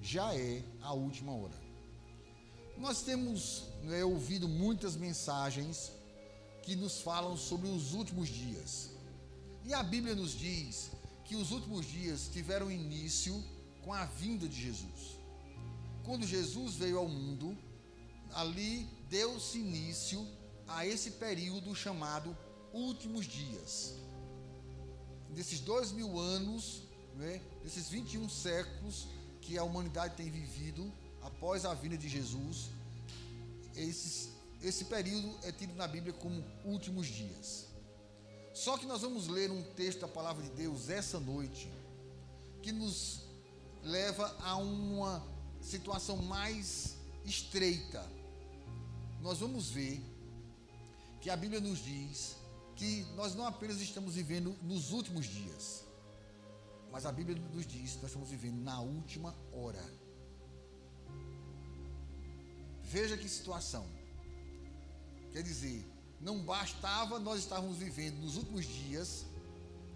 já é a última hora. Nós temos ouvido muitas mensagens que nos falam sobre os últimos dias. E a Bíblia nos diz que os últimos dias tiveram início com a vinda de Jesus. Quando Jesus veio ao mundo, ali deu-se início a esse período chamado últimos dias. Desses 2000 anos, desses 21 séculos que a humanidade tem vivido após a vinda de Jesus, esse período é tido na Bíblia como últimos dias. Só que nós vamos ler um texto da palavra de Deus essa noite que nos leva a uma situação mais estreita. Nós vamos ver que a Bíblia nos diz que nós não apenas estamos vivendo nos últimos dias, mas a Bíblia nos diz que nós estamos vivendo na última hora. Veja que situação. Quer dizer, não bastava nós estarmos vivendo nos últimos dias,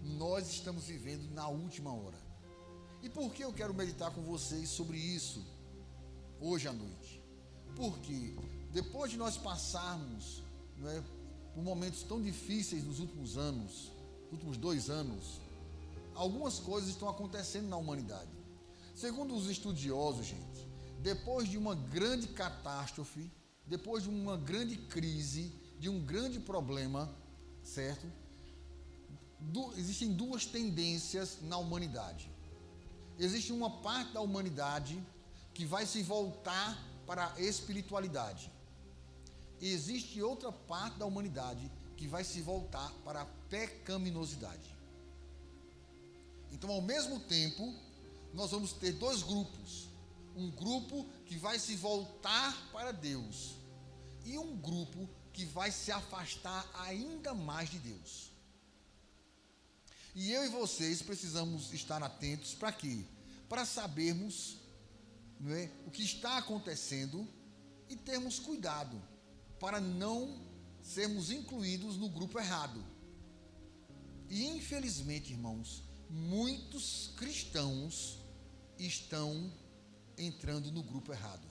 nós estamos vivendo na última hora. E por que eu quero meditar com vocês sobre isso hoje à noite? Porque depois de nós passarmos por momentos tão difíceis nos últimos anos, nos últimos 2 anos, algumas coisas estão acontecendo na humanidade. Segundo os estudiosos, gente, depois de uma grande catástrofe, depois de uma grande crise, de um grande problema, certo? Existem 2 tendências na humanidade. Existe uma parte da humanidade que vai se voltar para a espiritualidade. Existe outra parte da humanidade que vai se voltar para a pecaminosidade. Então, ao mesmo tempo, nós vamos ter 2 grupos. Um grupo que vai se voltar para Deus e um grupo que vai se afastar ainda mais de Deus. E eu e vocês precisamos estar atentos para quê? Para sabermos o que está acontecendo e termos cuidado para não sermos incluídos no grupo errado. E infelizmente, irmãos, muitos cristãos estão entrando no grupo errado.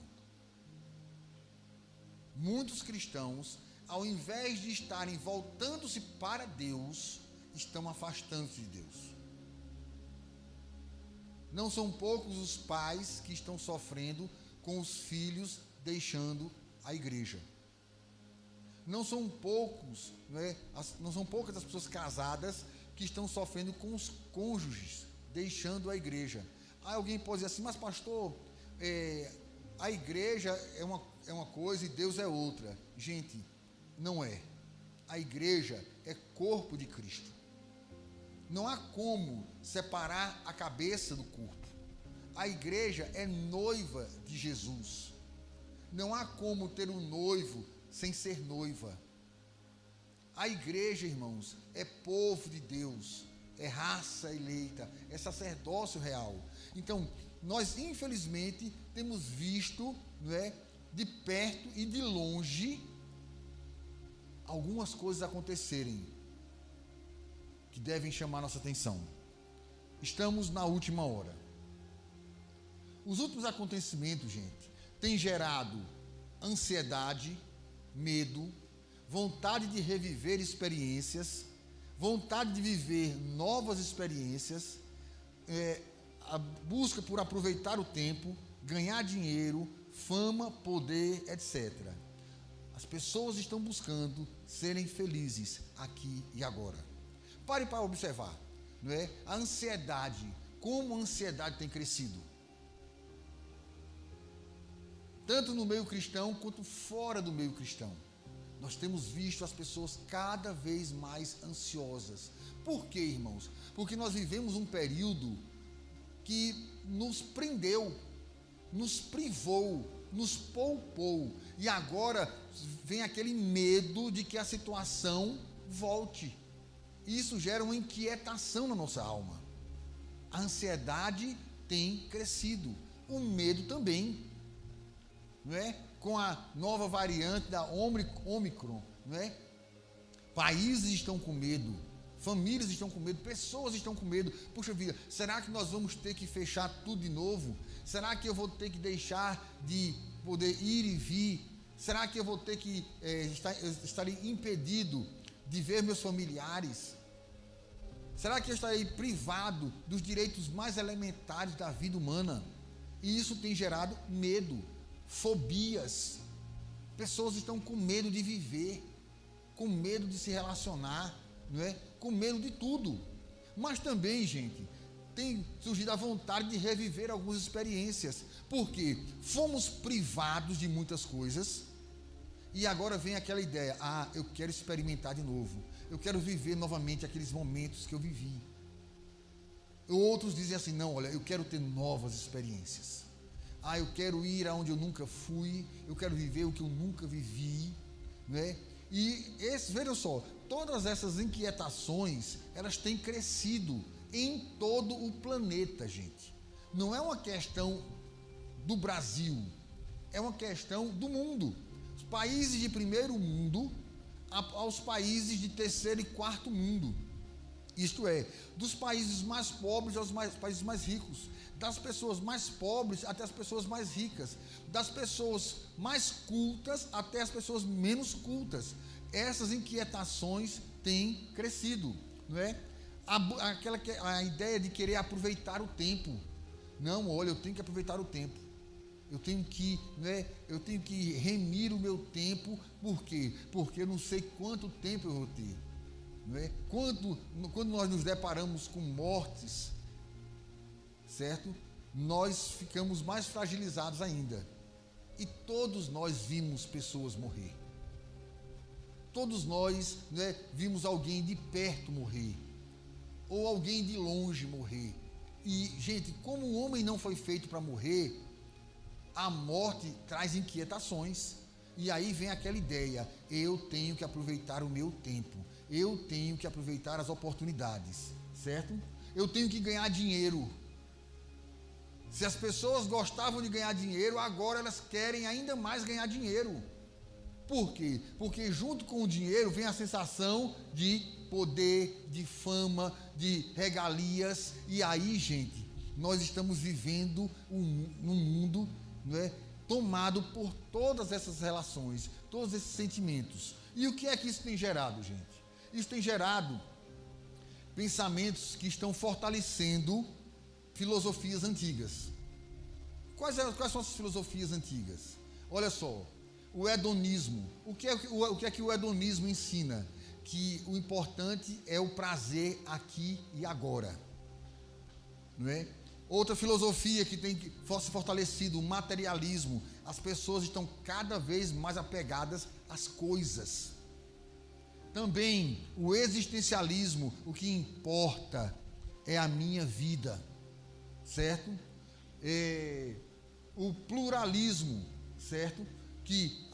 Muitos cristãos, ao invés de estarem voltando-se para Deus, estão afastando-se de Deus. Não são poucos os pais que estão sofrendo com os filhos deixando a igreja. Não são poucos, não são poucas as pessoas casadas que estão sofrendo com os cônjuges deixando a igreja. Aí alguém pode dizer assim, mas pastor, a igreja é uma coisa e Deus é outra. Gente, não é. A igreja é corpo de Cristo. Não há como separar a cabeça do corpo. A igreja é noiva de Jesus. Não há como ter um noivo sem ser noiva. A igreja, irmãos, é povo de Deus, é raça eleita, é sacerdócio real. Então, nós infelizmente temos visto, de perto e de longe, algumas coisas acontecerem que devem chamar nossa atenção. Estamos na última hora. Os últimos acontecimentos, gente, têm gerado ansiedade, medo, vontade de reviver experiências, vontade de viver novas experiências, a busca por aproveitar o tempo, ganhar dinheiro, fama, poder, etc. As pessoas estão buscando serem felizes aqui e agora. Pare para observar, a ansiedade, como a ansiedade tem crescido. Tanto no meio cristão quanto fora do meio cristão. Nós temos visto as pessoas cada vez mais ansiosas. Por quê, irmãos? Porque nós vivemos um período que nos prendeu, nos privou, nos poupou. E agora vem aquele medo de que a situação volte. Isso gera uma inquietação na nossa alma. A ansiedade tem crescido. O medo também. Com a nova variante da Omicron, Países estão com medo, famílias estão com medo, pessoas estão com medo. Puxa vida, será que nós vamos ter que fechar tudo de novo? Será que eu vou ter que deixar de poder ir e vir? Será que eu vou ter que estar impedido de ver meus familiares? Será que eu estarei privado dos direitos mais elementares da vida humana? E isso tem gerado medo, fobias. Pessoas estão com medo de viver, com medo de se relacionar, não é? Com medo de tudo. Mas também, gente, tem surgido a vontade de reviver algumas experiências, porque fomos privados de muitas coisas, e agora vem aquela ideia: eu quero experimentar de novo, eu quero viver novamente aqueles momentos que eu vivi. Outros dizem assim: não, olha, eu quero ter novas experiências. Eu quero ir aonde eu nunca fui, eu quero viver o que eu nunca vivi, né? E vejam só, todas essas inquietações, elas têm crescido em todo o planeta, gente. Não é uma questão do Brasil, é uma questão do mundo. Os países de primeiro mundo aos países de terceiro e quarto mundo. Isto é, dos países mais pobres aos países mais ricos, das pessoas mais pobres até as pessoas mais ricas, das pessoas mais cultas até as pessoas menos cultas. Essas inquietações têm crescido, não é? A ideia de querer aproveitar o tempo. Não, olha, eu tenho que aproveitar o tempo. Eu tenho que remir o meu tempo. Por quê? Porque eu não sei quanto tempo eu vou ter. Não é? Quando nós nos deparamos com mortes, certo? Nós ficamos mais fragilizados ainda. E todos nós vimos pessoas morrer. Todos nós, né, vimos alguém de perto morrer, ou alguém de longe morrer. E, gente, como o homem não foi feito para morrer, a morte traz inquietações. E aí vem aquela ideia: eu tenho que aproveitar o meu tempo, eu tenho que aproveitar as oportunidades, certo? Eu tenho que ganhar dinheiro. Se as pessoas gostavam de ganhar dinheiro, agora elas querem ainda mais ganhar dinheiro. Por quê? Porque junto com o dinheiro vem a sensação de poder, de fama, de regalias. E aí, gente, nós estamos vivendo num mundo, não é, tomado por todas essas relações, todos esses sentimentos. E o que é que isso tem gerado, gente? Isso tem gerado pensamentos que estão fortalecendo filosofias antigas. Quais são as filosofias antigas? Olha só, o hedonismo. O que é que o hedonismo ensina? Que o importante é o prazer aqui e agora, não é? Outra filosofia que tem se fortalecido, o materialismo. As pessoas estão cada vez mais apegadas às coisas. Também o existencialismo, o que importa é a minha vida, certo? O pluralismo, certo? Que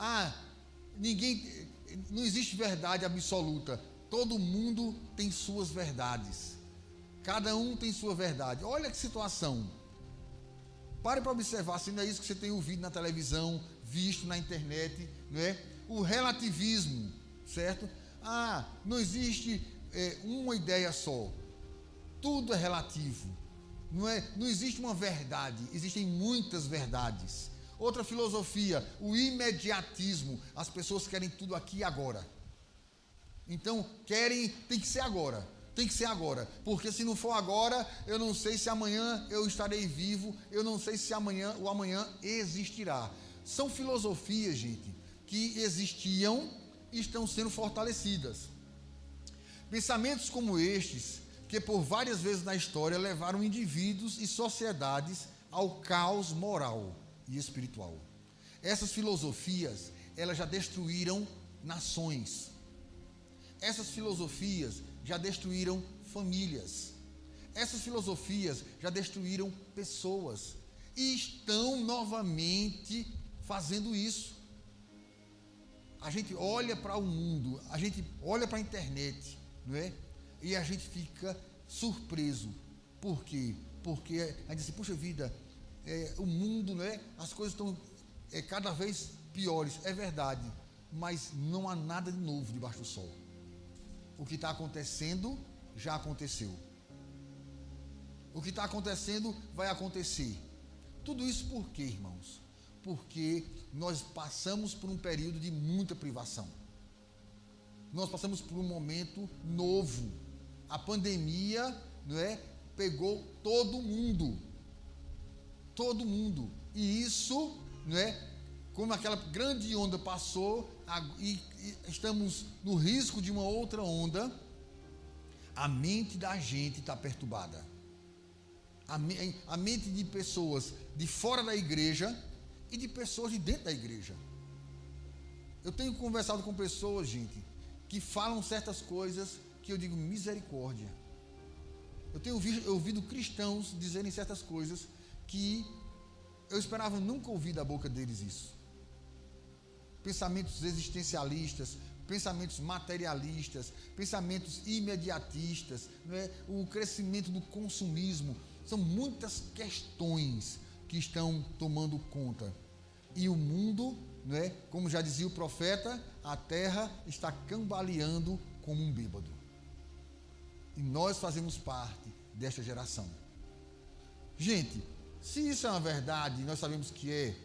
não existe verdade absoluta, todo mundo tem suas verdades, cada um tem sua verdade. Olha que situação. Pare para observar se não é isso que você tem ouvido na televisão, visto na internet, não é? O relativismo, certo? Não existe uma ideia só, tudo é relativo, não é? Não existe uma verdade, existem muitas verdades. Outra filosofia, o imediatismo. As pessoas querem tudo aqui e agora. Então, tem que ser agora. Tem que ser agora. Porque se não for agora, eu não sei se amanhã eu estarei vivo, eu não sei se o amanhã existirá. São filosofias, gente, que existiam e estão sendo fortalecidas. Pensamentos como estes, que por várias vezes na história levaram indivíduos e sociedades ao caos moral e espiritual. Essas filosofias, elas já destruíram nações. Essas filosofias já destruíram famílias. Essas filosofias já destruíram pessoas e estão novamente fazendo isso. A gente olha para o mundo, a gente olha para a internet, não é? E a gente fica surpreso. Por quê? Porque a gente diz, puxa vida, o mundo, não é? As coisas estão cada vez piores. É verdade, mas não há nada de novo debaixo do sol. O que está acontecendo já aconteceu. O que está acontecendo vai acontecer. Tudo isso por quê, irmãos? Porque nós passamos por um período de muita privação. Nós passamos por um momento novo. A pandemia, não é, pegou todo mundo. Todo mundo. E isso, não é, como aquela grande onda passou e estamos no risco de uma outra onda, a mente da gente está perturbada. A mente de pessoas de fora da igreja e de pessoas de dentro da igreja. Eu tenho conversado com pessoas, gente, que falam certas coisas que eu digo, misericórdia. Eu tenho ouvido cristãos dizerem certas coisas que eu esperava nunca ouvir da boca deles isso. Pensamentos existencialistas, pensamentos materialistas, pensamentos imediatistas, não é? O crescimento do consumismo. São muitas questões que estão tomando conta. E o mundo, não é? Como já dizia o profeta, a terra está cambaleando como um bêbado. E nós fazemos parte desta geração. Gente, se isso é uma verdade, nós sabemos que é,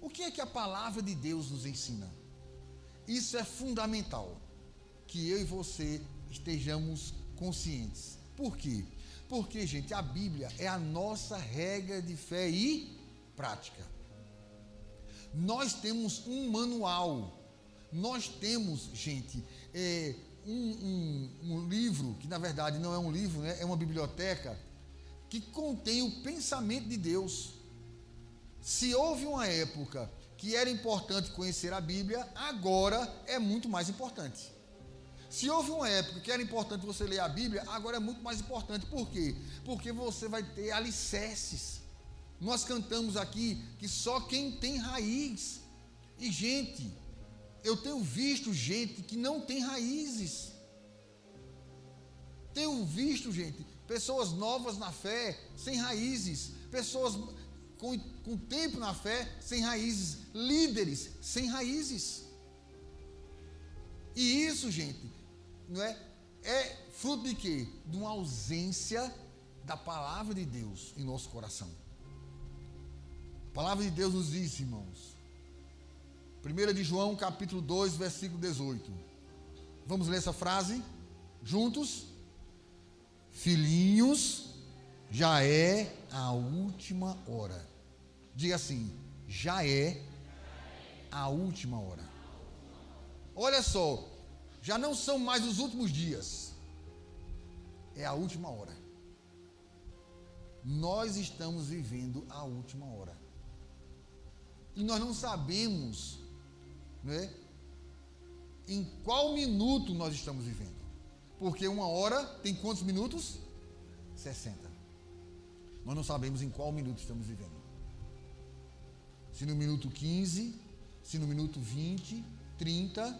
o que é que a palavra de Deus nos ensina? Isso é fundamental, que eu e você estejamos conscientes. Por quê? Porque, gente, a Bíblia é a nossa regra de fé e prática. Nós temos um manual, nós temos, gente, um livro, que na verdade não é um livro, né? É uma biblioteca, que contém o pensamento de Deus. Se houve uma época que era importante conhecer a Bíblia, agora é muito mais importante. Se houve uma época que era importante você ler a Bíblia, agora é muito mais importante. Por quê? Porque você vai ter alicerces. Nós cantamos aqui que só quem tem raiz. E, gente, eu tenho visto gente que não tem raízes. Tenho visto, gente, pessoas novas na fé, sem raízes. Pessoas com tempo na fé, sem raízes. Líderes, sem raízes. E isso, gente, não é fruto de quê? De uma ausência da palavra de Deus em nosso coração. A palavra de Deus nos diz, irmãos, 1 de João, capítulo 2, versículo 18. Vamos ler essa frase juntos? Filhinhos, já é a última hora. Diga assim, já é a última hora. Olha só, já não são mais os últimos dias, é a última hora. Nós estamos vivendo a última hora. E nós não sabemos, né, em qual minuto nós estamos vivendo. Porque uma hora tem quantos minutos? 60. Nós não sabemos em qual minuto estamos vivendo. Se no minuto 15, se no minuto 20, 30,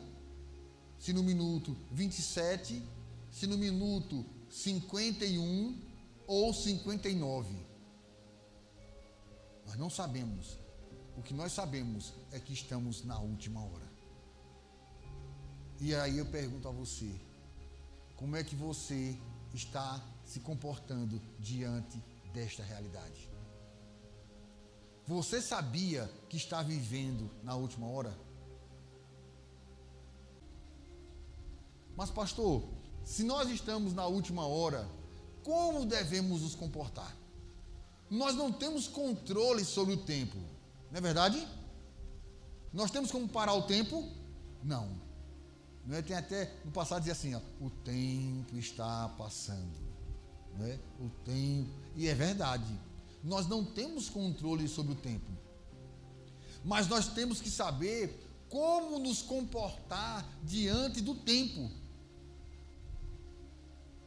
se no minuto 27, se no minuto 51 ou 59. Nós não sabemos. O que nós sabemos é que estamos na última hora. E aí eu pergunto a você, como é que você está se comportando diante desta realidade? Você sabia que está vivendo na última hora? Mas, pastor, se nós estamos na última hora, como devemos nos comportar? Nós não temos controle sobre o tempo, não é verdade? Nós temos como parar o tempo? Não. Não é? Tem até no passado dizia assim, ó, o tempo está passando, não é? O tempo, e é verdade. Nós não temos controle sobre o tempo. Mas nós temos que saber como nos comportar diante do tempo.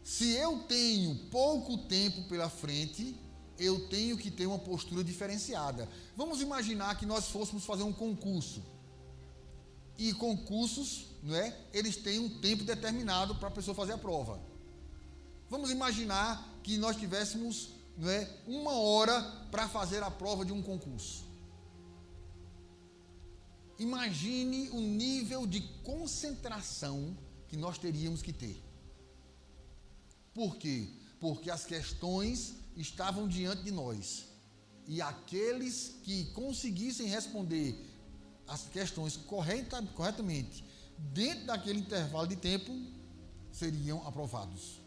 Se eu tenho pouco tempo pela frente, eu tenho que ter uma postura diferenciada. Vamos imaginar que nós fôssemos fazer um concurso. E concursos, não é? Eles têm um tempo determinado para a pessoa fazer a prova. Vamos imaginar que nós tivéssemos, não é, 1 hora para fazer a prova de um concurso. Imagine o nível de concentração que nós teríamos que ter. Por quê? Porque as questões estavam diante de nós. E aqueles que conseguissem responder as questões corretamente dentro daquele intervalo de tempo seriam aprovados.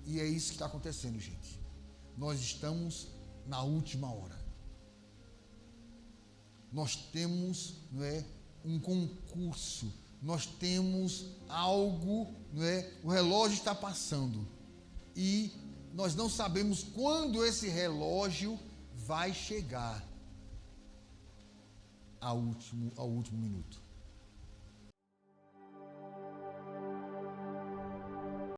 E é isso que está acontecendo, gente. Nós estamos na última hora. Nós temos, um concurso. Nós temos algo, o relógio está passando. E nós não sabemos quando esse relógio vai chegar ao último minuto.